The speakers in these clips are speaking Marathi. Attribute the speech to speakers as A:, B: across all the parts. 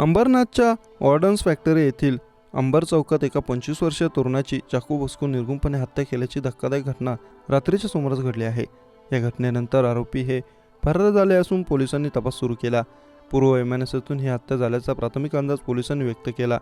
A: अंबरनाथच्या ऑर्डन्स फॅक्टरी येथील अंबर चौकात एका 25 वर्षीय तरुणाची चाकू भोसकून निर्गुणपणे हत्या केल्याची धक्कादायक घटना रात्रीच्या सुमारास घडली आहे। या घटनेनंतर आरोपी हे फरार झाले असून पोलिसांनी तपास सुरू केला। पूर्व वैमनस्यातून ही हत्या झाल्याचा प्राथमिक अंदाज पोलिसांनी व्यक्त केला।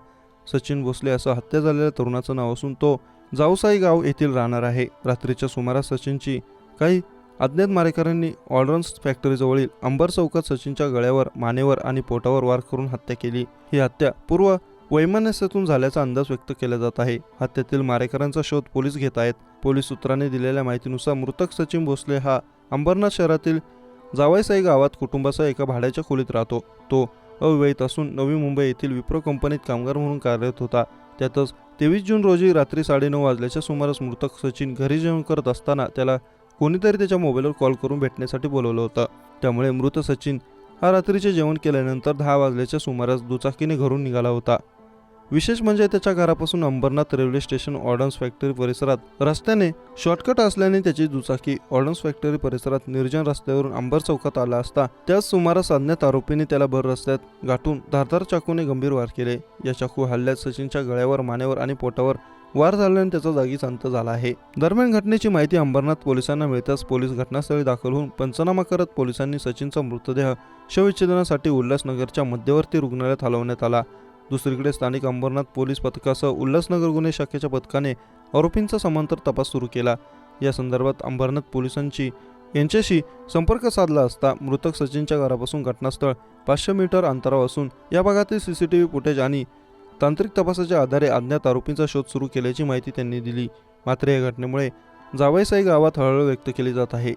A: सचिन भोसले असं हत्या झालेल्या तरुणाचं नाव असून तो जावसाई गाव येथील राहणार आहे। रात्रीच्या सुमारास सचिनची काही अज्ञात मारेकऱ्यांनी ऑर्डन्स फॅक्टरीजवळील अंबर चौकात सचिनच्या गळ्यावर, मानेवर आणि पोटावर वार करून हत्या केली। ही हत्या पूर्व वैमनस्यातून झाल्याचा अंदाज व्यक्त केला जात आहे। हत्येतील मारेकऱ्यांचा शोध पोलीस घेत आहेत। पोलीस सूत्रांनी दिलेल्या माहितीनुसार मृतक सचिन भोसले हा अंबरनाथ शहरातील जावईसाई गावात कुटुंबासह एका भाड्याच्या खोलीत राहतो। तो अविवाहित असून नवी मुंबई येथील विप्रो कंपनीत कामगार म्हणून कार्यरत होता। त्यातच 23 जून रोजी रात्री 9:30 वाजल्याच्या सुमारास मृतक सचिन घरी जेवण करत असताना त्याला कोणीतरी त्याच्या मोबाईलवर कॉल करून भेटण्यासाठी बोलवलं होतं। त्यामुळे मृत सचिन हा रात्रीचे जेवण केल्यानंतर 10 वाजल्याच्या सुमारास दुचाकीने घरून निघाला होता। विशेष म्हणजे त्याच्या घरापासून अंबरनाथ रेल्वे स्टेशन ऑर्डन्स फॅक्टरी परिसरात रस्त्याने शॉर्टकट असल्याने त्याची दुचाकी ऑर्डन्स फॅक्टरी परिसरात निर्जन रस्त्यावरून अंबर चौकात आला असता त्याच सुमारास अज्ञात आरोपीने त्याला भर रस्त्यात गाठून धारदार चाकूने गंभीर वार केले। या चाकू हल्ल्यात सचिनच्या गळ्यावर, मानेवर आणि पोटावर वार झाल्याने त्याचा जागीच अंत झाला आहे। दरम्यान घटनेची माहिती अंबरनाथ पोलिसांना मिळताच पोलीस घटनास्थळी दाखल होऊन पंचनामा करत पोलिसांनी सचिनचा मृतदेह शवविच्छेदनासाठी उल्हासनगरच्या मध्यवर्ती रुग्णालयात हलवण्यात आला। दुसरीकडे स्थानिक अंबरनाथ पोलीस पथकासह उल्हासनगर गुन्हे शाखेच्या पथकाने आरोपींचा समांतर तपास सुरू केला। या संदर्भात अंबरनाथ पोलिसांची यांच्याशी संपर्क साधला असता मृतक सचिनच्या घरापासून घटनास्थळ 500 मीटर अंतरावर असून या भागातील CCTV फुटेज आणि तांत्रिक तपासाच्या आधारे अज्ञात आरोपींचा शोध सुरू केल्याची माहिती त्यांनी दिली। मात्र या घटनेमुळे जावईसाई गावात हळहळ व्यक्त केली जात आहे।